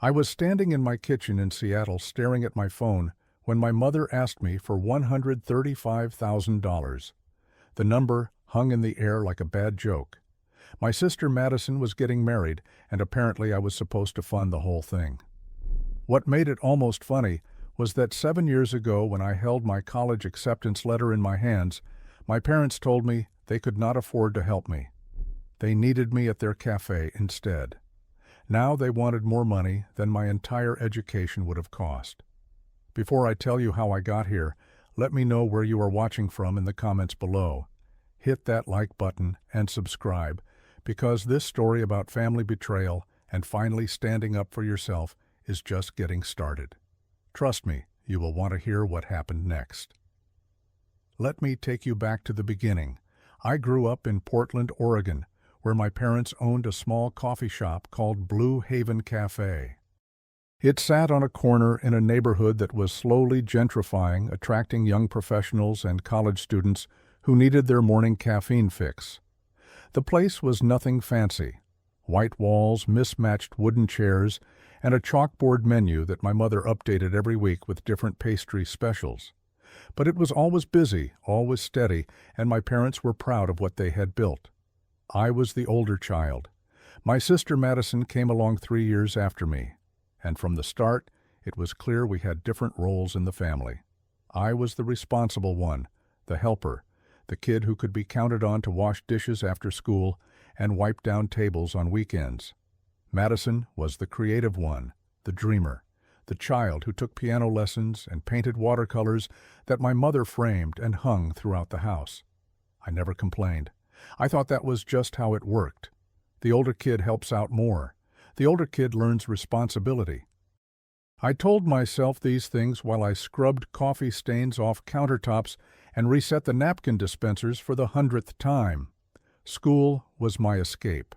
I was standing in my kitchen in Seattle staring at my phone when my mother asked me for $135,000. The number hung in the air like a bad joke. My sister Madison was getting married, and apparently I was supposed to fund the whole thing. What made it almost funny was that 7 years ago, when I held my college acceptance letter in my hands, my parents told me they could not afford to help me. They needed me at their cafe instead. Now they wanted more money than my entire education would have cost. Before I tell you how I got here, let me know where you are watching from in the comments below. Hit that like button and subscribe, because this story about family betrayal and finally standing up for yourself is just getting started. Trust me, you will want to hear what happened next. Let me take you back to the beginning. I grew up in Portland, Oregon, where my parents owned a small coffee shop called Blue Haven Cafe. It sat on a corner in a neighborhood that was slowly gentrifying, attracting young professionals and college students who needed their morning caffeine fix. The place was nothing fancy. White walls, mismatched wooden chairs, and a chalkboard menu that my mother updated every week with different pastry specials. But it was always busy, always steady, and my parents were proud of what they had built. I was the older child. My sister Madison came along 3 years after me, and from the start, it was clear we had different roles in the family. I was the responsible one, the helper, the kid who could be counted on to wash dishes after school and wipe down tables on weekends. Madison was the creative one, the dreamer, the child who took piano lessons and painted watercolors that my mother framed and hung throughout the house. I never complained. I thought that was just how it worked. The older kid helps out more. The older kid learns responsibility. I told myself these things while I scrubbed coffee stains off countertops and reset the napkin dispensers for the 100th time. School was my escape.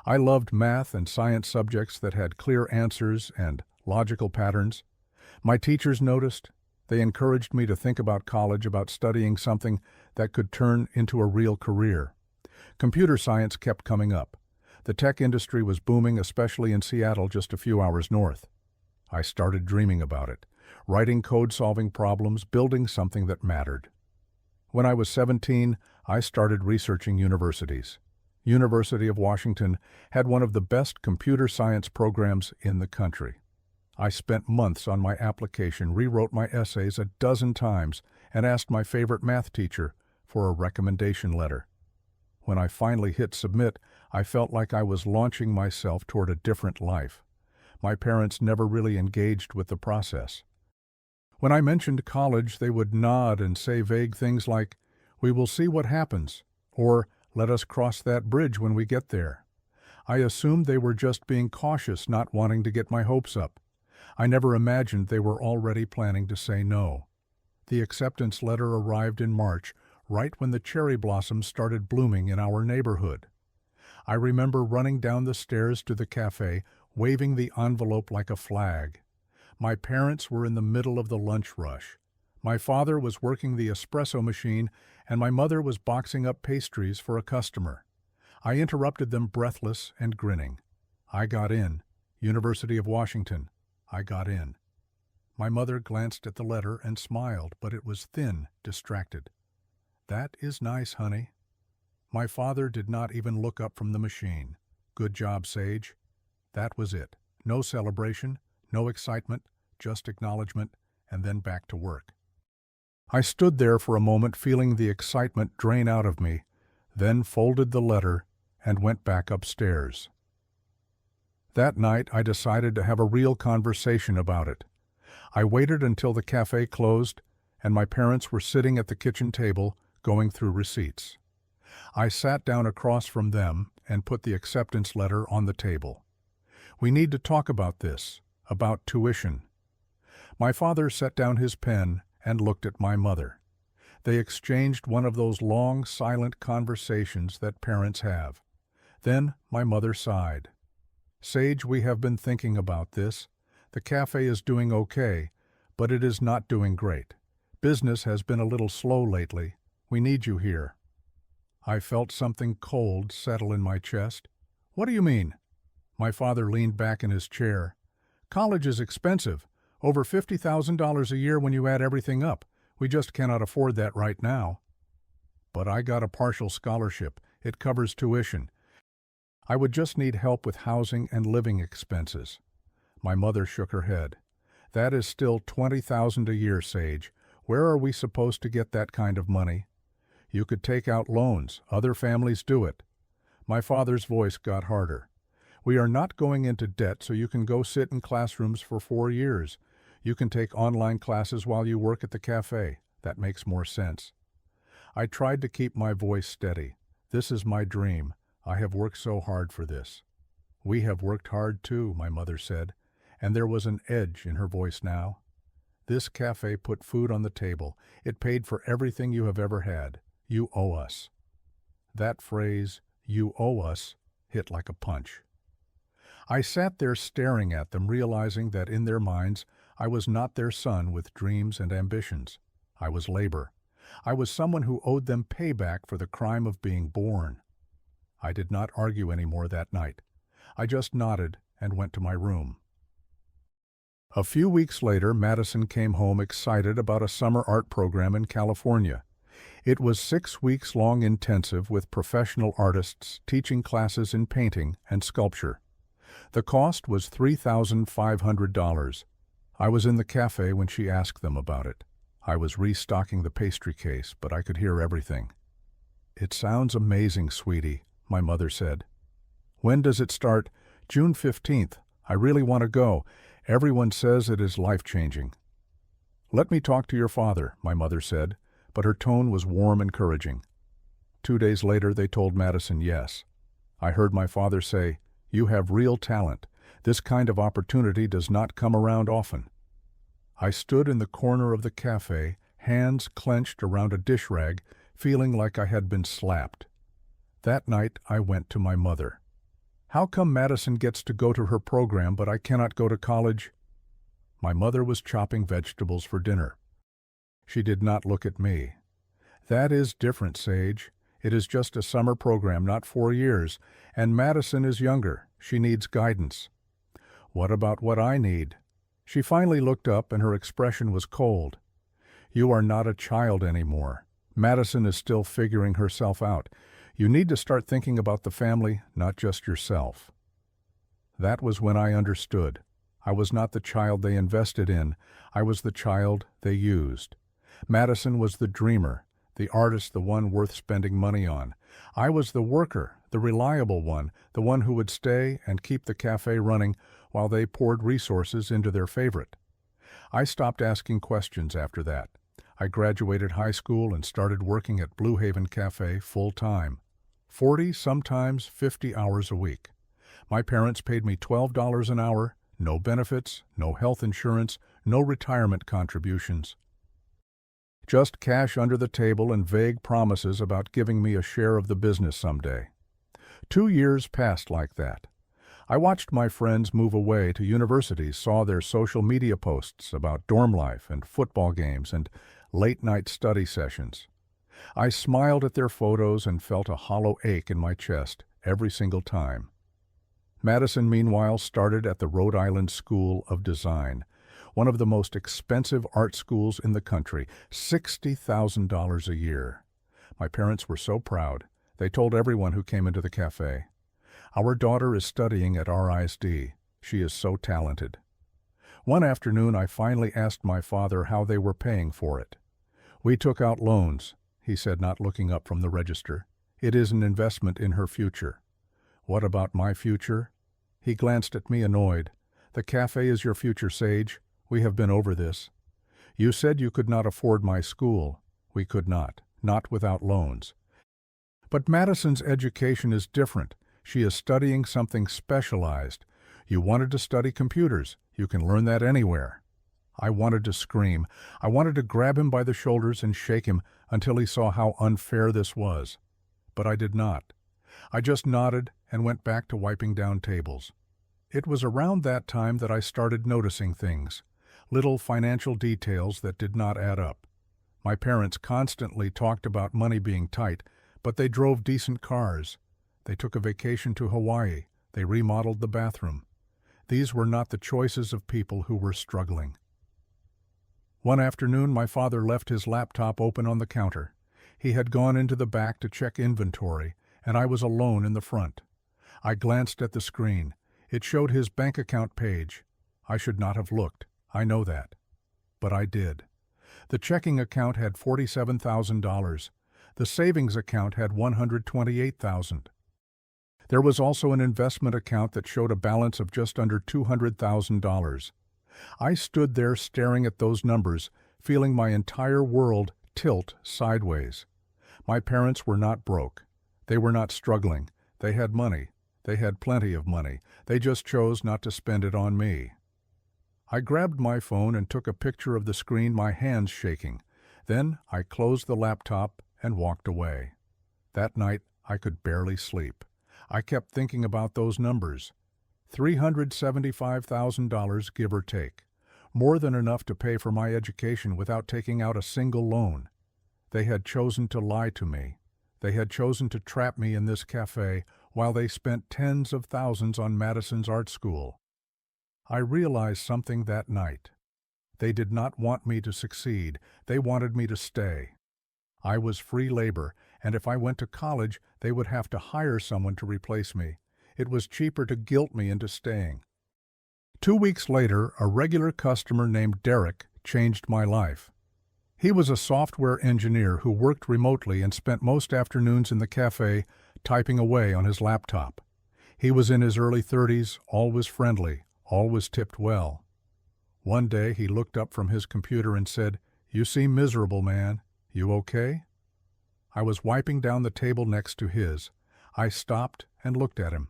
I loved math and science subjects that had clear answers and logical patterns. My teachers noticed. They encouraged me to think about college, about studying something that could turn into a real career. Computer science kept coming up. The tech industry was booming, especially in Seattle, just a few hours north. I started dreaming about it, writing code-solving problems, building something that mattered. When I was 17, I started researching universities. University of Washington had one of the best computer science programs in the country. I spent months on my application, rewrote my essays a dozen times, and asked my favorite math teacher for a recommendation letter. When I finally hit submit, I felt like I was launching myself toward a different life. My parents never really engaged with the process. When I mentioned college, they would nod and say vague things like, "We will see what happens," or "Let us cross that bridge when we get there." I assumed they were just being cautious, not wanting to get my hopes up. I never imagined they were already planning to say no. The acceptance letter arrived in March, right when the cherry blossoms started blooming in our neighborhood. I remember running down the stairs to the cafe, waving the envelope like a flag. My parents were in the middle of the lunch rush. My father was working the espresso machine, and my mother was boxing up pastries for a customer. I interrupted them, breathless and grinning. I got in. University of Washington. I got in. My mother glanced at the letter and smiled, but it was thin, distracted. "That is nice, honey." My father did not even look up from the machine. "Good job, Sage." That was it. No celebration, no excitement, just acknowledgement, and then back to work. I stood there for a moment, feeling the excitement drain out of me, then folded the letter and went back upstairs. That night, I decided to have a real conversation about it. I waited until the cafe closed and my parents were sitting at the kitchen table going through receipts. I sat down across from them and put the acceptance letter on the table. "We need to talk about this, about tuition." My father set down his pen and looked at my mother. They exchanged one of those long, silent conversations that parents have. Then my mother sighed. "Sage, we have been thinking about this. The cafe is doing okay, but it is not doing great. Business has been a little slow lately. We need you here." I felt something cold settle in my chest. "What do you mean?" My father leaned back in his chair. College is expensive, over $50,000 a year when you add everything up. We just cannot afford that right now. But I got a partial scholarship. It covers tuition. I would just need help with housing and living expenses. My mother shook her head. That is still $20,000 a year, Sage. Where are we supposed to get that kind of money? You could take out loans. Other families do it. My father's voice got harder. We are not going into debt so you can go sit in classrooms for 4 years. You can take online classes while you work at the cafe. That makes more sense. I tried to keep my voice steady. This is my dream. I have worked so hard for this. We have worked hard too, my mother said, and there was an edge in her voice now. This cafe put food on the table. It paid for everything you have ever had. You owe us. That phrase, you owe us, hit like a punch. I sat there staring at them, realizing that in their minds I was not their son with dreams and ambitions. I was labor. I was someone who owed them payback for the crime of being born. I did not argue any more that night. I just nodded and went to my room. A few weeks later, Madison came home excited about a summer art program in California. It was 6 weeks long intensive with professional artists teaching classes in painting and sculpture. The cost was $3,500. I was in the cafe when she asked them about it. I was restocking the pastry case, but I could hear everything. It sounds amazing, sweetie, my mother said. When does it start? June 15th. I really want to go. Everyone says it is life-changing. Let me talk to your father, my mother said, but her tone was warm, encouraging. 2 days later, they told Madison yes. I heard my father say, "You have real talent. This kind of opportunity does not come around often." I stood in the corner of the cafe, hands clenched around a dish rag, feeling like I had been slapped. That night, I went to my mother. How come Madison gets to go to her program, but I cannot go to college? My mother was chopping vegetables for dinner. She did not look at me. That is different, Sage. It is just a summer program, not 4 years, and Madison is younger. She needs guidance. What about what I need? She finally looked up and her expression was cold. You are not a child anymore. Madison is still figuring herself out. You need to start thinking about the family, not just yourself. That was when I understood. I was not the child they invested in. I was the child they used. Madison was the dreamer, the artist, the one worth spending money on. I was the worker, the reliable one, the one who would stay and keep the cafe running while they poured resources into their favorite. I stopped asking questions after that. I graduated high school and started working at Blue Haven Cafe full-time. 40, sometimes 50 hours a week. My parents paid me $12 an hour, no benefits, no health insurance, no retirement contributions. Just cash under the table and vague promises about giving me a share of the business someday. 2 years passed like that. I watched my friends move away to universities, saw their social media posts about dorm life and football games and late-night study sessions. I smiled at their photos and felt a hollow ache in my chest every single time. Madison, meanwhile, started at the Rhode Island School of Design, one of the most expensive art schools in the country, $60,000 a year. My parents were so proud. They told everyone who came into the cafe. Our daughter is studying at RISD. She is so talented. One afternoon, I finally asked my father how they were paying for it. We took out loans, he said, not looking up from the register. It is an investment in her future. What about my future? He glanced at me, annoyed. The cafe is your future, Sage. We have been over this. You said you could not afford my school. We could not without loans. But Madison's education is different. She is studying something specialized. You wanted to study computers. You can learn that anywhere. I wanted to scream. I wanted to grab him by the shoulders and shake him until he saw how unfair this was. But I did not. I just nodded and went back to wiping down tables. It was around that time that I started noticing things, little financial details that did not add up. My parents constantly talked about money being tight, but they drove decent cars. They took a vacation to Hawaii. They remodeled the bathroom. These were not the choices of people who were struggling. One afternoon, my father left his laptop open on the counter. He had gone into the back to check inventory, and I was alone in the front. I glanced at the screen. It showed his bank account page. I should not have looked, I know that. But I did. The checking account had $47,000. The savings account had $128,000. There was also an investment account that showed a balance of just under $200,000. I stood there staring at those numbers, feeling my entire world tilt sideways. My parents were not broke. They were not struggling. They had money. They had plenty of money. They just chose not to spend it on me. I grabbed my phone and took a picture of the screen, my hands shaking. Then I closed the laptop and walked away. That night, I could barely sleep. I kept thinking about those numbers. $375,000, give or take. More than enough to pay for my education without taking out a single loan. They had chosen to lie to me. They had chosen to trap me in this cafe while they spent tens of thousands on Madison's art school. I realized something that night. They did not want me to succeed. They wanted me to stay. I was free labor, and if I went to college, they would have to hire someone to replace me. It was cheaper to guilt me into staying. 2 weeks later, a regular customer named Derek changed my life. He was a software engineer who worked remotely and spent most afternoons in the cafe typing away on his laptop. He was in his early 30s, always friendly, always tipped well. One day he looked up from his computer and said, "You seem miserable, man. You okay?" I was wiping down the table next to his. I stopped and looked at him.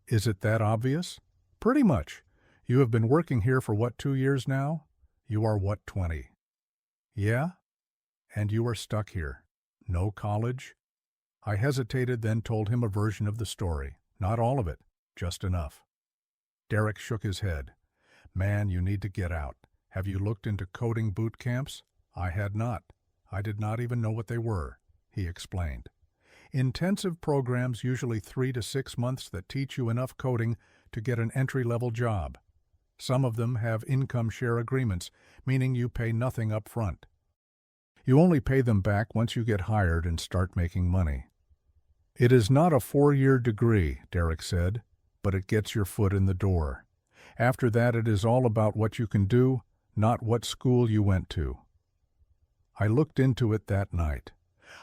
"Is it that obvious?" "Pretty much. You have been working here for what, 2 years now? You are what, 20? "Yeah? And you are stuck here. No college?" I hesitated, then told him a version of the story. Not all of it, just enough. Derek shook his head. "Man, you need to get out. Have you looked into coding boot camps?" I had not. I did not even know what they were, he explained. Intensive programs, usually 3 to 6 months, that teach you enough coding to get an entry-level job. Some of them have income share agreements, meaning you pay nothing up front. You only pay them back once you get hired and start making money. "It is not a 4-year degree," Derek said, "but it gets your foot in the door. After that, it is all about what you can do, not what school you went to." I looked into it that night.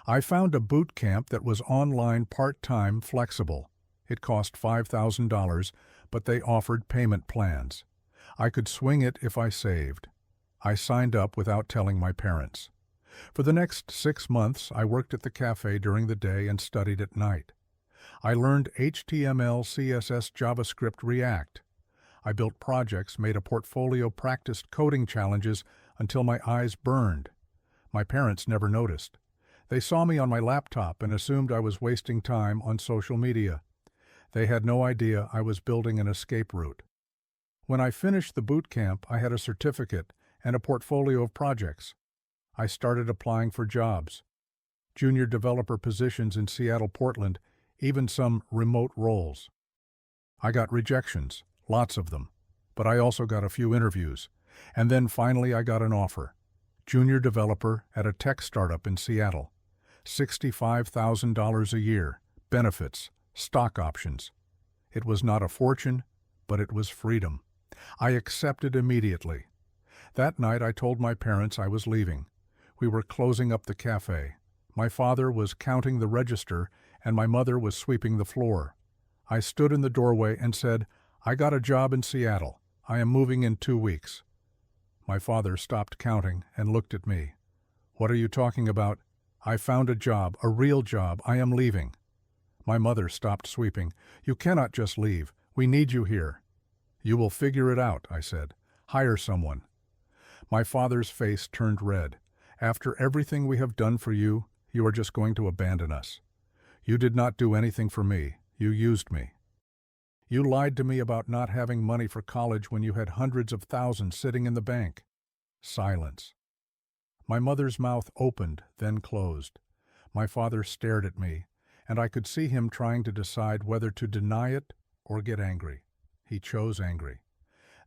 I found a boot camp that was online, part-time, flexible. It cost $5,000, but they offered payment plans. I could swing it if I saved. I signed up without telling my parents. For the next 6 months, I worked at the cafe during the day and studied at night. I learned HTML, CSS, JavaScript, React. I built projects, made a portfolio, practiced coding challenges until my eyes burned. My parents never noticed. They saw me on my laptop and assumed I was wasting time on social media. They had no idea I was building an escape route. When I finished the boot camp, I had a certificate and a portfolio of projects. I started applying for jobs, junior developer positions in Seattle, Portland, even some remote roles. I got rejections, lots of them, but I also got a few interviews. And then finally I got an offer. Junior developer at a tech startup in Seattle. $65,000 a year, benefits, stock options. It was not a fortune, but it was freedom. I accepted immediately. That night I told my parents I was leaving. We were closing up the cafe. My father was counting the register, and my mother was sweeping the floor. I stood in the doorway and said, "I got a job in Seattle. I am moving in 2 weeks." My father stopped counting and looked at me. "What are you talking about?" "I found a job, a real job. I am leaving." My mother stopped sweeping. "You cannot just leave. We need you here." "You will figure it out," I said. "Hire someone." My father's face turned red. "After everything we have done for you, you are just going to abandon us. You did not do anything for me. You used me. You lied to me about not having money for college when you had hundreds of thousands sitting in the bank." Silence. My mother's mouth opened, then closed. My father stared at me, and I could see him trying to decide whether to deny it or get angry. He chose angry.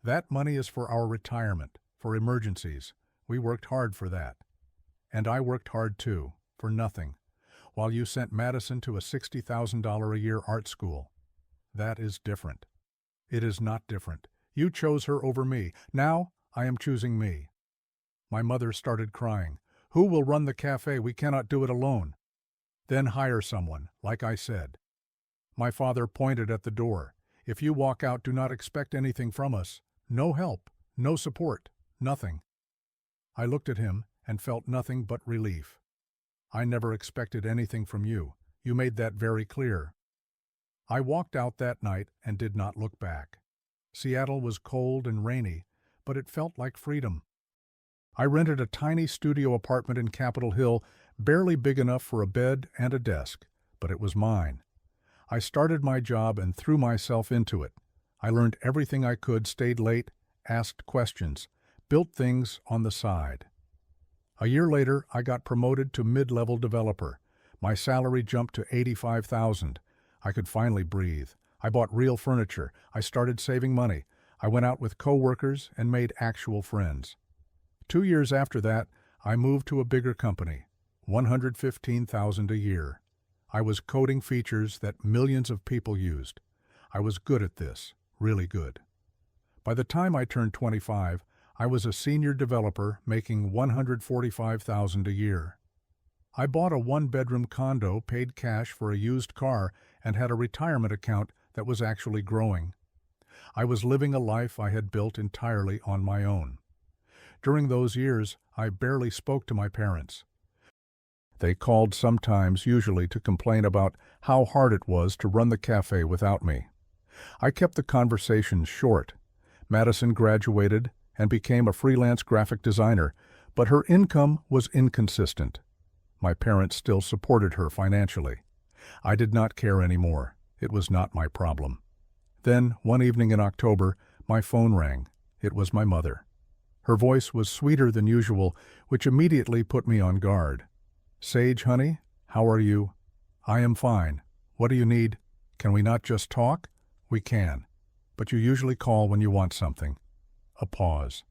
That money is for our retirement, for emergencies. We worked hard for that. And I worked hard too, for nothing, while you sent Madison to a $60,000 a year art school. That is different. It is not different. You chose her over me. Now I am choosing me. My mother started crying. Who will run the cafe? We cannot do it alone. Then hire someone, like I said. My father pointed at the door. If you walk out, do not expect anything from us. No help, no support, nothing. I looked at him and felt nothing but relief. I never expected anything from you. You made that very clear. I walked out that night and did not look back. Seattle was cold and rainy, but it felt like freedom. I rented a tiny studio apartment in Capitol Hill, barely big enough for a bed and a desk, but it was mine. I started my job and threw myself into it. I learned everything I could, stayed late, asked questions, built things on the side. A year later, I got promoted to mid-level developer. My salary jumped to $85,000. I could finally breathe. I bought real furniture. I started saving money. I went out with coworkers and made actual friends. 2 years after that, I moved to a bigger company, $115,000 a year. I was coding features that millions of people used. I was good at this, really good. By the time I turned 25, I was a senior developer making $145,000 a year. I bought a one-bedroom condo, paid cash for a used car, and had a retirement account that was actually growing. I was living a life I had built entirely on my own. During those years, I barely spoke to my parents. They called sometimes, usually to complain about how hard it was to run the cafe without me. I kept the conversations short. Madison graduated and became a freelance graphic designer, but her income was inconsistent. My parents still supported her financially. I did not care anymore. It was not my problem. Then, one evening in October, my phone rang. It was my mother. Her voice was sweeter than usual, which immediately put me on guard. "Sage, honey, how are you?" "I am fine. What do you need?" "Can we not just talk?" "We can. But you usually call when you want something." A pause.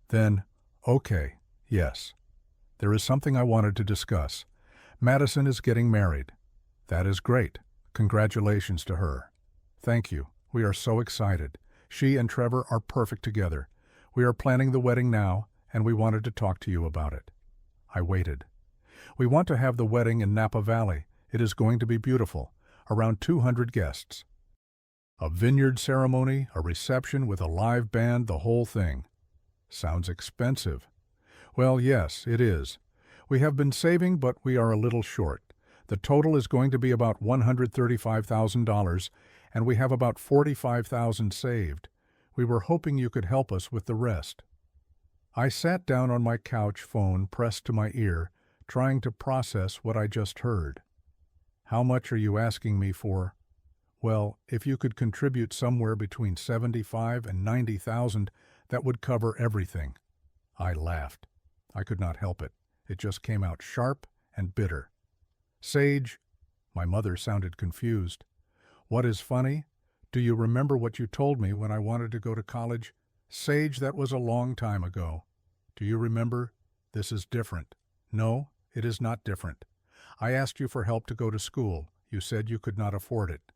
Then, "Okay, yes. There is something I wanted to discuss. Madison is getting married." "That is great. Congratulations to her." "Thank you. We are so excited. She and Trevor are perfect together. We are planning the wedding now, and we wanted to talk to you about it." I waited. "We want to have the wedding in Napa Valley. It is going to be beautiful. Around 200 guests. A vineyard ceremony, a reception with a live band, the whole thing." "Sounds expensive." "Well, yes, it is. We have been saving, but we are a little short. The total is going to be about $135,000, and we have about $45,000 saved. We were hoping you could help us with the rest." I sat down on my couch, phone pressed to my ear, trying to process what I just heard. "How much are you asking me for?" "Well, if you could contribute somewhere between $75,000 and $90,000, that would cover everything." I laughed. I could not help it. It just came out sharp and bitter. "Sage," my mother sounded confused. "What is funny? Do you remember what you told me when I wanted to go to college?" "Sage, that was a long time ago." "Do you remember? This is different." "No, it is not different. I asked you for help to go to school. You said you could not afford it.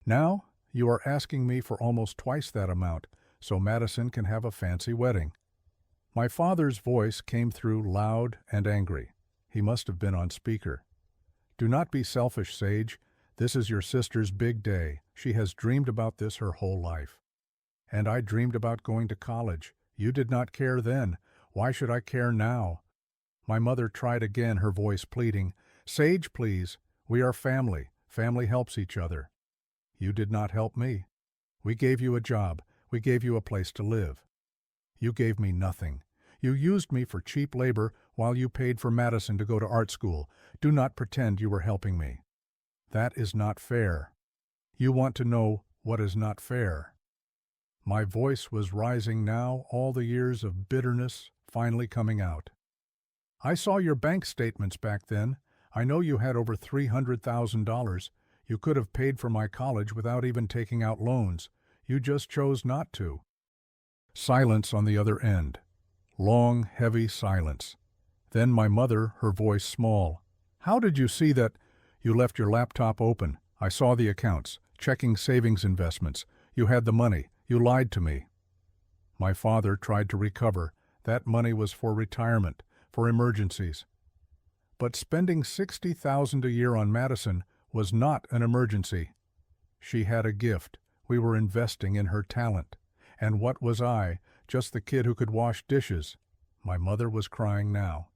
Now you are asking me for almost twice that amount, so Madison can have a fancy wedding." My father's voice came through loud and angry. He must have been on speaker. "Do not be selfish, Sage. This is your sister's big day. She has dreamed about this her whole life. And I dreamed about going to college. You did not care then. Why should I care now?" My mother tried again, her voice pleading. "Sage, please. We are family. Family helps each other." "You did not help me. We gave you a job. We gave you a place to live. You gave me nothing. You used me for cheap labor while you paid for Madison to go to art school. Do not pretend you were helping me. That is not fair. You want to know what is not fair." My voice was rising now, all the years of bitterness finally coming out. "I saw your bank statements back then. I know you had over $300,000. You could have paid for my college without even taking out loans. You just chose not to. Silence on the other end. Long, heavy silence. Then my mother, her voice small. How did you see that? You left your laptop open. I saw the accounts, checking savings investments. You had the money. You lied to me. My father tried to recover. That money was for retirement, for emergencies. But spending $60,000 a year on Madison was not an emergency. She had a gift. We were investing in her talent. And what was I? Just the kid who could wash dishes. My mother was crying now.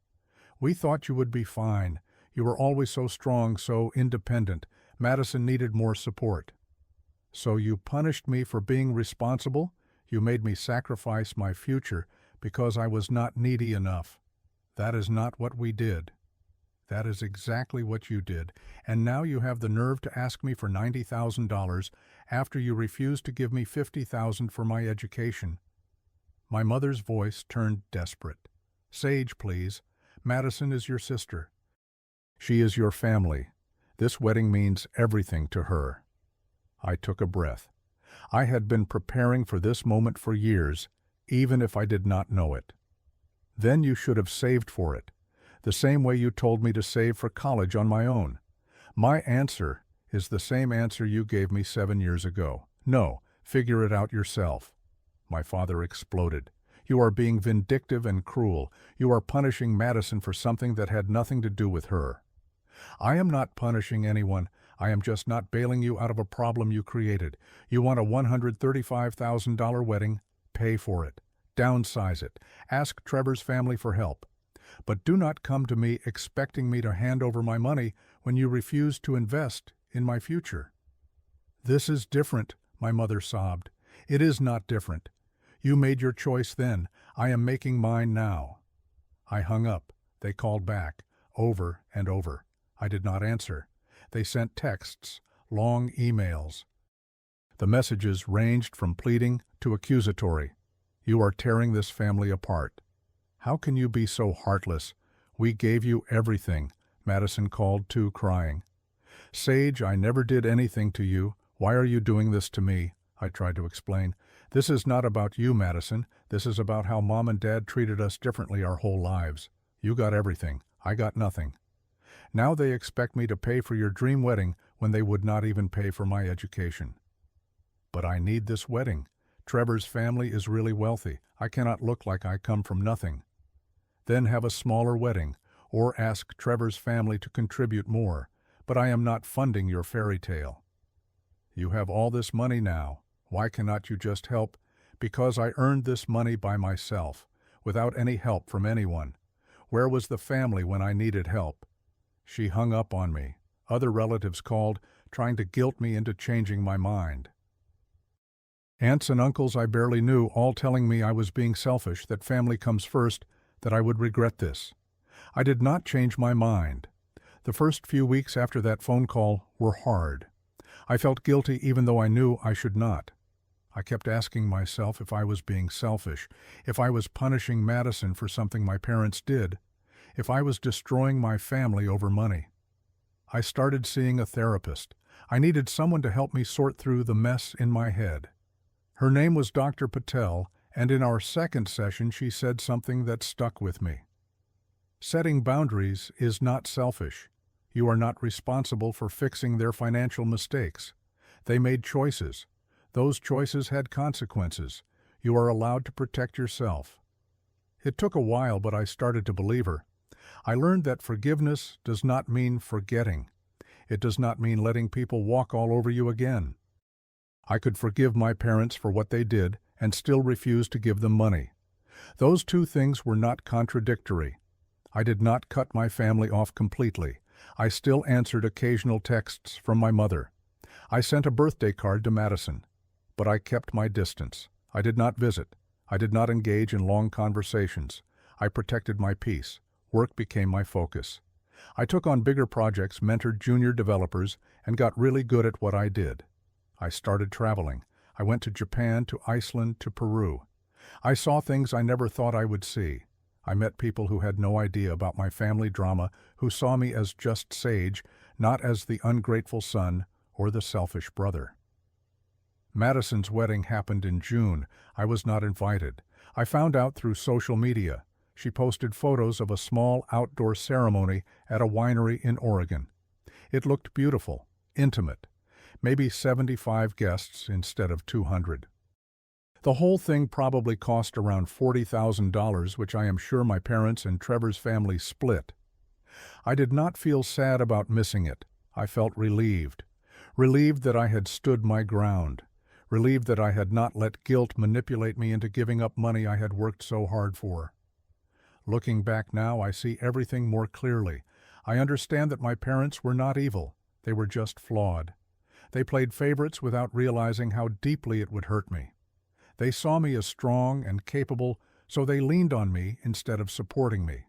We thought you would be fine. You were always so strong, so independent. Madison needed more support. So you punished me for being responsible? You made me sacrifice my future because I was not needy enough. That is not what we did. That is exactly what you did, and now you have the nerve to ask me for $90,000 after you refused to give me $50,000 for my education. My mother's voice turned desperate. Sage, please. Madison is your sister. She is your family. This wedding means everything to her. I took a breath. I had been preparing for this moment for years, even if I did not know it. Then you should have saved for it, the same way you told me to save for college on my own. My answer is the same answer you gave me 7 years ago. No, figure it out yourself. My father exploded. You are being vindictive and cruel. You are punishing Madison for something that had nothing to do with her. I am not punishing anyone. I am just not bailing you out of a problem you created. You want a $135,000 wedding? Pay for it. Downsize it. Ask Trevor's family for help. But do not come to me expecting me to hand over my money when you refuse to invest in my future. This is different, my mother sobbed. It is not different. You made your choice then. I am making mine now. I hung up. They called back, over and over. I did not answer. They sent texts, long emails. The messages ranged from pleading to accusatory. You are tearing this family apart. How can you be so heartless? We gave you everything, Madison called too, crying. Sage, I never did anything to you. Why are you doing this to me? I tried to explain. This is not about you, Madison. This is about how Mom and Dad treated us differently our whole lives. You got everything. I got nothing. Now they expect me to pay for your dream wedding when they would not even pay for my education. But I need this wedding. Trevor's family is really wealthy. I cannot look like I come from nothing. Then have a smaller wedding, or ask Trevor's family to contribute more. But I am not funding your fairy tale. You have all this money now. Why cannot you just help? Because I earned this money by myself, without any help from anyone. Where was the family when I needed help? She hung up on me. Other relatives called, trying to guilt me into changing my mind. Aunts and uncles I barely knew, all telling me I was being selfish, that family comes first, that I would regret this. I did not change my mind. The first few weeks after that phone call were hard. I felt guilty even though I knew I should not. I kept asking myself if I was being selfish, if I was punishing Madison for something my parents did, if I was destroying my family over money. I started seeing a therapist. I needed someone to help me sort through the mess in my head. Her name was Dr. Patel, and in our second session she said something that stuck with me. Setting boundaries is not selfish. You are not responsible for fixing their financial mistakes. They made choices. Those choices had consequences. You are allowed to protect yourself. It took a while, but I started to believe her. I learned that forgiveness does not mean forgetting. It does not mean letting people walk all over you again. I could forgive my parents for what they did and still refuse to give them money. Those two things were not contradictory. I did not cut my family off completely. I still answered occasional texts from my mother. I sent a birthday card to Madison. But I kept my distance. I did not visit. I did not engage in long conversations. I protected my peace. Work became my focus. I took on bigger projects, mentored junior developers, and got really good at what I did. I started traveling. I went to Japan, to Iceland, to Peru. I saw things I never thought I would see. I met people who had no idea about my family drama, who saw me as just Sage, not as the ungrateful son or the selfish brother. Madison's wedding happened in June. I was not invited. I found out through social media. She posted photos of a small outdoor ceremony at a winery in Oregon. It looked beautiful, intimate, maybe 75 guests instead of 200. The whole thing probably cost around $40,000, which I am sure my parents and Trevor's family split. I did not feel sad about missing it. I felt relieved. Relieved that I had stood my ground. Relieved that I had not let guilt manipulate me into giving up money I had worked so hard for. Looking back now, I see everything more clearly. I understand that my parents were not evil. They were just flawed. They played favorites without realizing how deeply it would hurt me. They saw me as strong and capable, so they leaned on me instead of supporting me.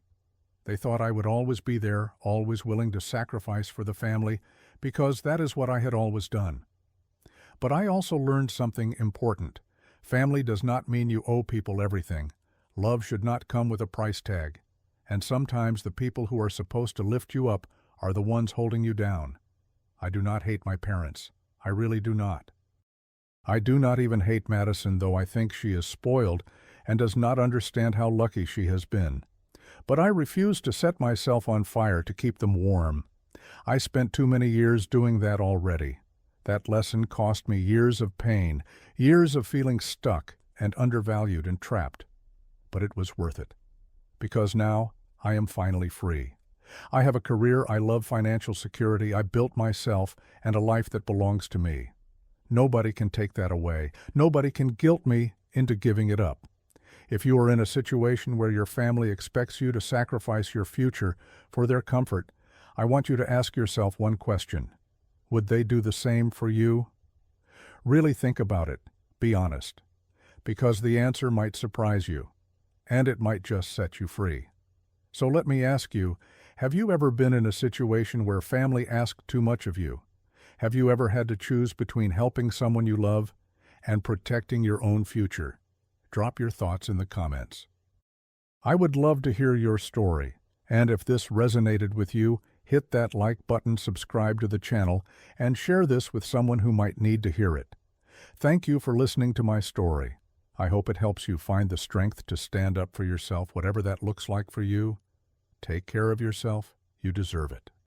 They thought I would always be there, always willing to sacrifice for the family, because that is what I had always done. But I also learned something important. Family does not mean you owe people everything. Love should not come with a price tag. And sometimes the people who are supposed to lift you up are the ones holding you down. I do not hate my parents. I really do not. I do not even hate Madison, though I think she is spoiled and does not understand how lucky she has been. But I refuse to set myself on fire to keep them warm. I spent too many years doing that already. That lesson cost me years of pain, years of feeling stuck and undervalued and trapped. But it was worth it. Because now I am finally free. I have a career I love, financial security I built myself, and a life that belongs to me. Nobody can take that away. Nobody can guilt me into giving it up. If you are in a situation where your family expects you to sacrifice your future for their comfort, I want you to ask yourself one question. Would they do the same for you? Really think about it. Be honest. Because the answer might surprise you, and it might just set you free. So let me ask you, have you ever been in a situation where family asked too much of you? Have you ever had to choose between helping someone you love and protecting your own future? Drop your thoughts in the comments. I would love to hear your story, and if this resonated with you, hit that like button, subscribe to the channel, and share this with someone who might need to hear it. Thank you for listening to my story. I hope it helps you find the strength to stand up for yourself, whatever that looks like for you. Take care of yourself. You deserve it.